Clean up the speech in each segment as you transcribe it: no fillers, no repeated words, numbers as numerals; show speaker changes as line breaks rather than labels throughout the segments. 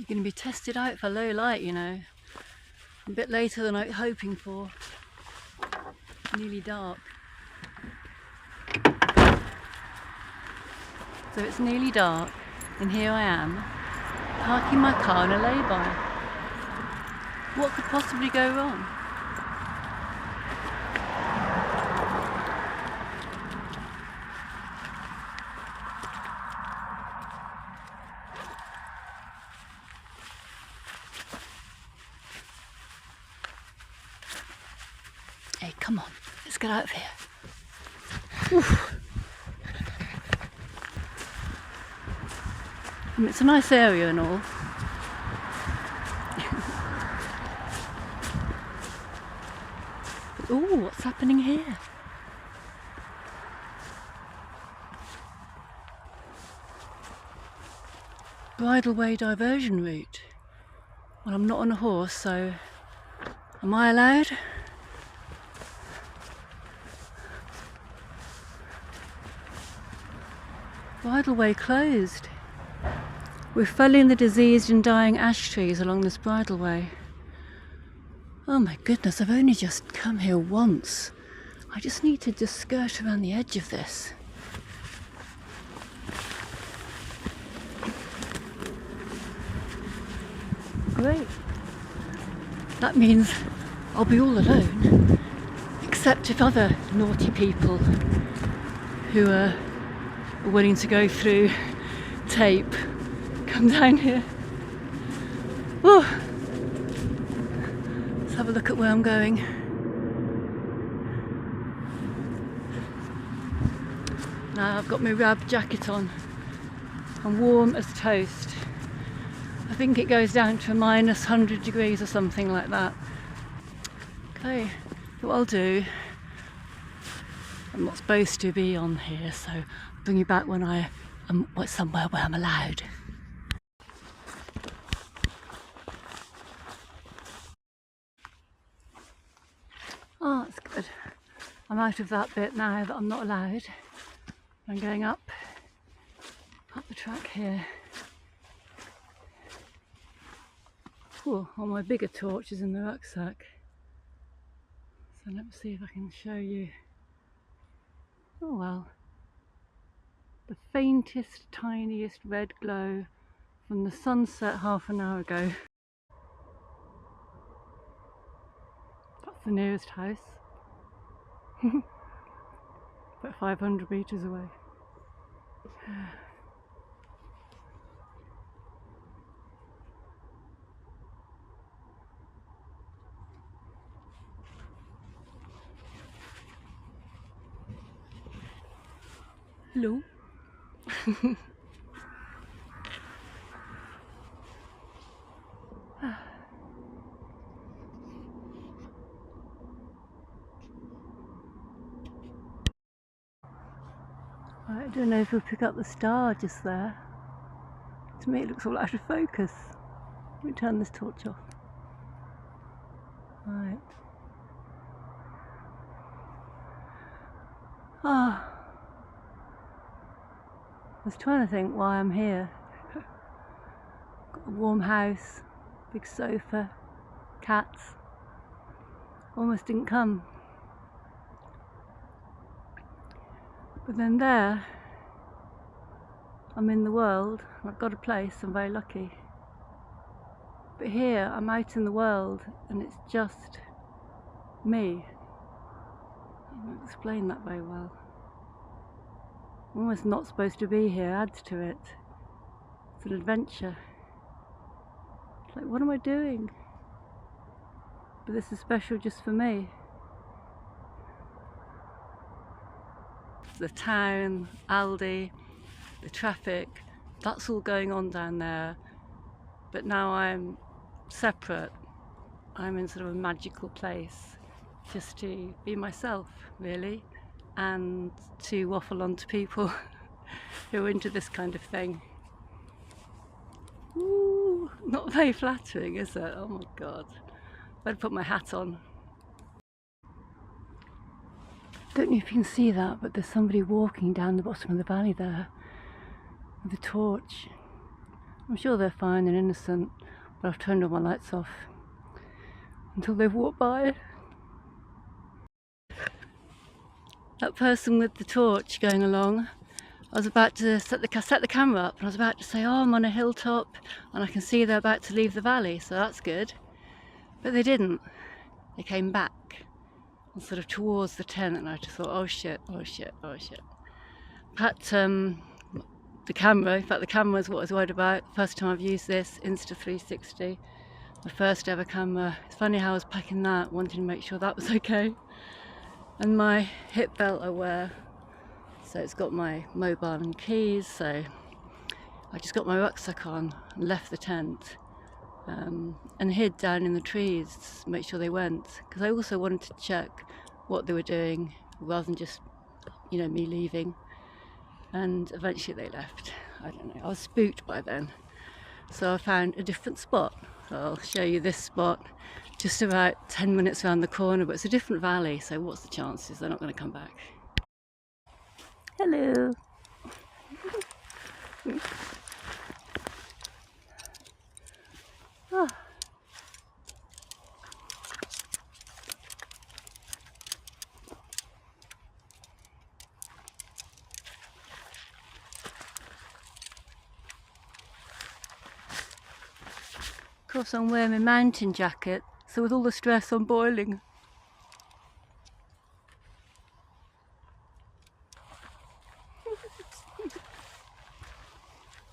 You're going to be tested out for low light, you know. A bit later than I was hoping for. Nearly dark. So it's nearly dark, and here I am, parking my car in a lay-by. What could possibly go wrong? Hey, come on, let's get out of here. Oof. I mean, it's a nice area and all. Ooh, what's happening here? Bridleway diversion route. Well, I'm not on a horse, so am I allowed? Bridleway closed. We're felling the diseased and dying ash trees along this bridleway. Oh my goodness, I've only just come here once. I just need to just skirt around the edge of this. Great. That means I'll be all alone, except if other naughty people who are willing to go through tape come down here. Ooh. Let's have a look at where I'm going. Now I've got my rab jacket on. I'm warm as toast. I think it goes down to minus 100 degrees or something like that. Okay, what I'll do, I'm not supposed to be on here, so I'll bring you back when I am somewhere where I'm allowed. Oh, that's good. I'm out of that bit now that I'm not allowed. I'm going up the track here. Oh, all my bigger torch is in the rucksack. So let me see if I can show you. Oh well. The faintest, tiniest red glow from the sunset half an hour ago. That's the nearest house. About 500 metres away. Hello. I don't know if you'll pick up the star just there. To me it looks all out of focus. Let me turn this torch off. Right. Ah. I was trying to think why I'm here. Got a warm house, big sofa, cats. Almost didn't come. But then there, I'm in the world, I've got a place, I'm very lucky. But here, I'm out in the world and it's just me. I don't explain that very well. I'm almost not supposed to be here, adds to it. It's an adventure. It's like, what am I doing? But this is special just for me. The town, Aldi, the traffic, that's all going on down there. But now I'm separate. I'm in sort of a magical place just to be myself, really, and to waffle on to people who are into this kind of thing. Ooh, not very flattering, is it? Oh my god. Better put my hat on. Don't know if you can see that, but there's somebody walking down the bottom of the valley there with a torch. I'm sure they're fine and innocent, but I've turned all my lights off until they've walked by. That person with the torch going along, I was about to set the camera up and I was about to say, oh, I'm on a hilltop and I can see they're about to leave the valley, so that's good. But they didn't. They came back and sort of towards the tent, and I just thought, oh shit, oh shit, oh shit. The camera, in fact the camera is what I was worried about. First time I've used this, Insta 360. My first ever camera. It's funny how I was packing that, wanting to make sure that was okay. And my hip belt I wear, so it's got my mobile and keys, so I just got my rucksack on and left the tent and hid down in the trees to make sure they went, because I also wanted to check what they were doing rather than just, you know, me leaving. And eventually they left. I don't know, I was spooked by then. So I found a different spot. So I'll show you this spot, just about 10 minutes around the corner, but it's a different valley, so what's the chances they're not going to come back? Hello. Oh. Of course I'm wearing my mountain jacket, so with all the stress I'm boiling.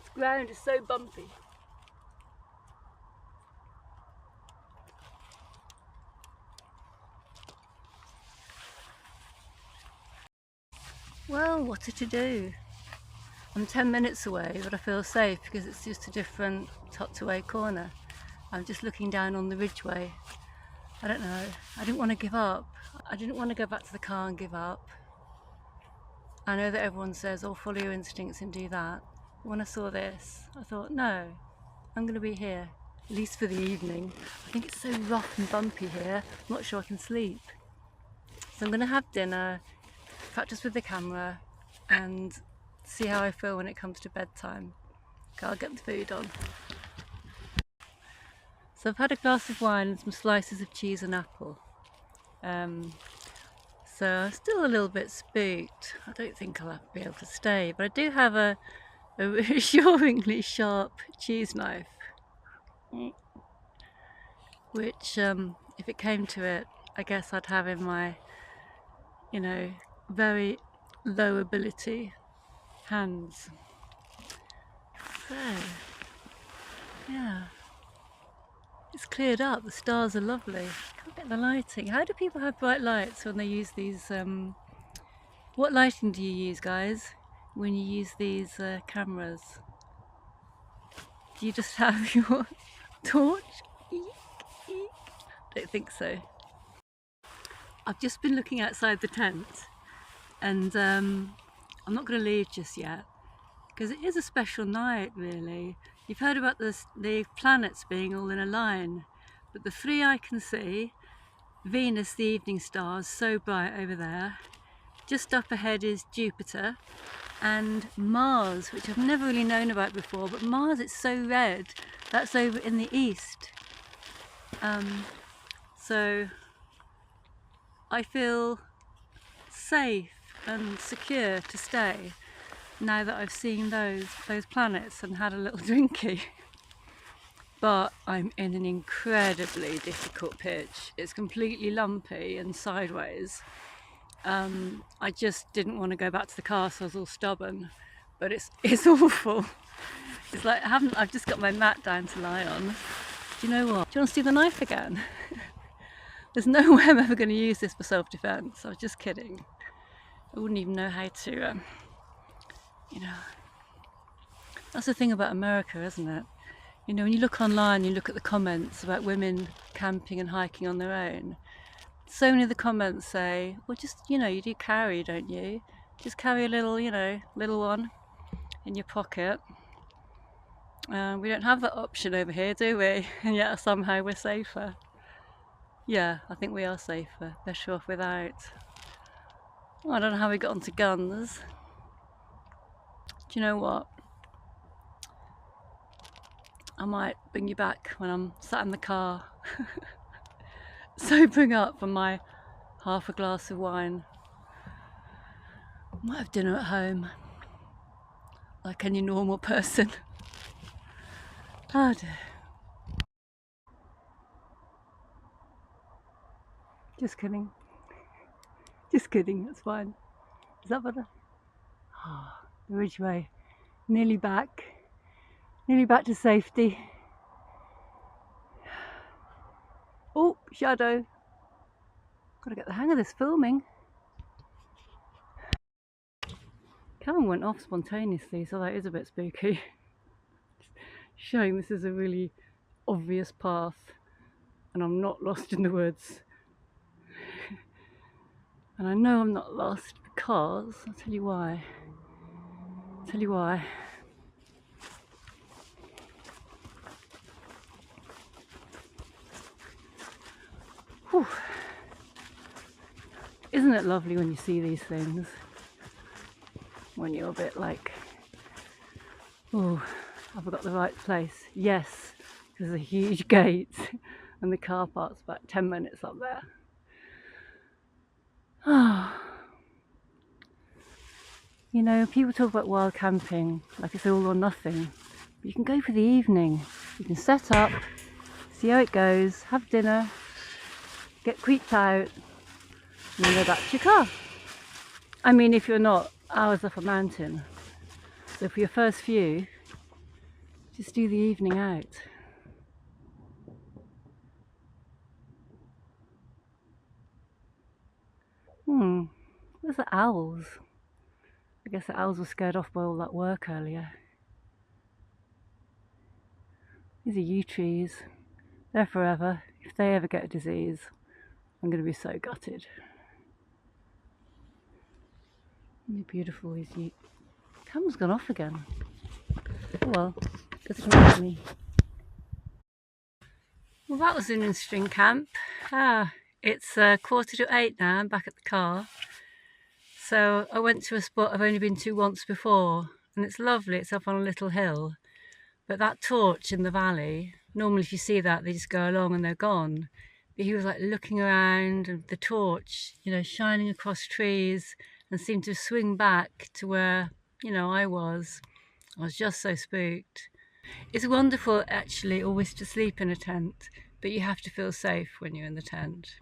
The ground is so bumpy. Well, what to do? I'm 10 minutes away, but I feel safe because it's just a different tucked away corner. I'm just looking down on the ridgeway. I don't know, I didn't want to give up. I didn't want to go back to the car and give up. I know that everyone says, oh, follow your instincts and do that. But when I saw this, I thought, no, I'm going to be here, at least for the evening. I think it's so rough and bumpy here, I'm not sure I can sleep. So I'm going to have dinner, practice with the camera, and see how I feel when it comes to bedtime. Okay, I'll get the food on. So I've had a glass of wine and some slices of cheese and apple. So I'm still a little bit spooked. I don't think I'll be able to stay, but I do have a reassuringly sharp cheese knife, which if it came to it, I guess I'd have in my, you know, very low ability hands. So, yeah. It's cleared up, the stars are lovely. Can't get the lighting. How do people have bright lights when they use these, what lighting do you use, guys, when you use these cameras? Do you just have your torch? Don't think so. I've just been looking outside the tent and I'm not going to leave just yet because it is a special night, really. You've heard about the planets being all in a line, but the three I can see, Venus, the evening star, is so bright over there. Just up ahead is Jupiter and Mars, which I've never really known about before, but Mars, it's so red. That's over in the east. So I feel safe and secure to stay now that I've seen those planets and had a little drinky. But I'm in an incredibly difficult pitch. It's completely lumpy and sideways. I just didn't want to go back to the car, so I was all stubborn. But it's awful. It's like I've just got my mat down to lie on. Do you know what? Do you want to see the knife again? There's no way I'm ever going to use this for self-defense. I was just kidding. I wouldn't even know how to, you know. That's the thing about America, isn't it? You know, when you look online, you look at the comments about women camping and hiking on their own. So many of the comments say, well, just, you know, you do carry, don't you? Just carry a little, you know, little one in your pocket. We don't have that option over here, do we? And yet somehow we're safer. Yeah, I think we are safer. Better off without. Well, I don't know how we got onto guns. Do you know what? I might bring you back when I'm sat in the car, sobering up from my half a glass of wine. Might have dinner at home, like any normal person. Oh dear. Just kidding. Just kidding, that's fine. Is that better? Oh, the Ridgeway. Nearly back to safety. Oh, shadow. Gotta get the hang of this filming. Camera went off spontaneously, so that is a bit spooky. Showing this is a really obvious path and I'm not lost in the woods. And I know I'm not lost because, I'll tell you why. Whew. Isn't it lovely when you see these things? When you're a bit like, oh, have I got the right place? Yes, there's a huge gate and the car park's about 10 minutes up there. You know, people talk about wild camping like it's all or nothing, but you can go for the evening. You can set up, see how it goes, have dinner, get creeped out, and then go back to your car. I mean, if you're not hours up a mountain. So for your first few, just do the evening out. Where's the owls? I guess the owls were scared off by all that work earlier. These are yew trees. They're forever. If they ever get a disease, I'm going to be so gutted. They're beautiful, these yew. Camera's gone off again. Oh well, doesn't matter me. Well, that was an interesting camp. It's 7:45 now. I'm back at the car. So I went to a spot I've only been to once before, and it's lovely. It's up on a little hill. But that torch in the valley, normally if you see that, they just go along and they're gone. But he was like looking around, and the torch, you know, shining across trees, and seemed to swing back to where, you know, I was. I was just so spooked. It's wonderful actually always to sleep in a tent, but you have to feel safe when you're in the tent.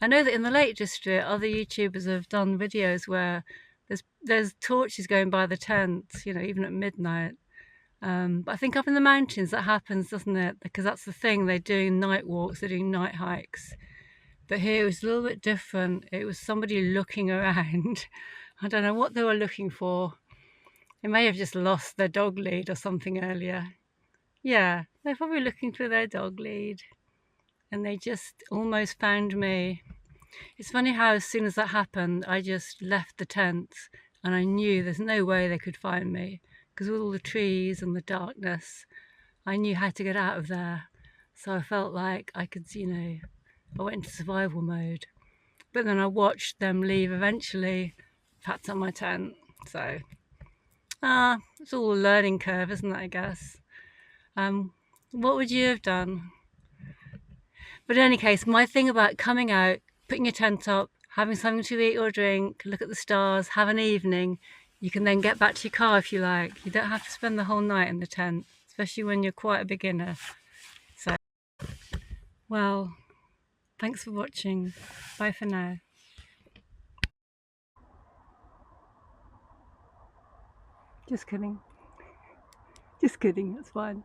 I know that in the Lake District, other YouTubers have done videos where there's torches going by the tent, you know, even at midnight. But I think up in the mountains that happens, doesn't it? Because that's the thing, they're doing night walks, they're doing night hikes. But here it was a little bit different. It was somebody looking around. I don't know what they were looking for. They may have just lost their dog lead or something earlier. Yeah, they're probably looking for their dog lead. And they just almost found me. It's funny how as soon as that happened, I just left the tent and I knew there's no way they could find me. Because with all the trees and the darkness, I knew how to get out of there. So I felt like I could, you know, I went into survival mode. But then I watched them leave eventually, packed up my tent. So, it's all a learning curve, isn't it, I guess? What would you have done? But in any case, my thing about coming out, putting your tent up, having something to eat or drink, look at the stars, have an evening, you can then get back to your car if you like. You don't have to spend the whole night in the tent, especially when you're quite a beginner. So, well, thanks for watching. Bye for now. Just kidding. Just kidding, that's fine.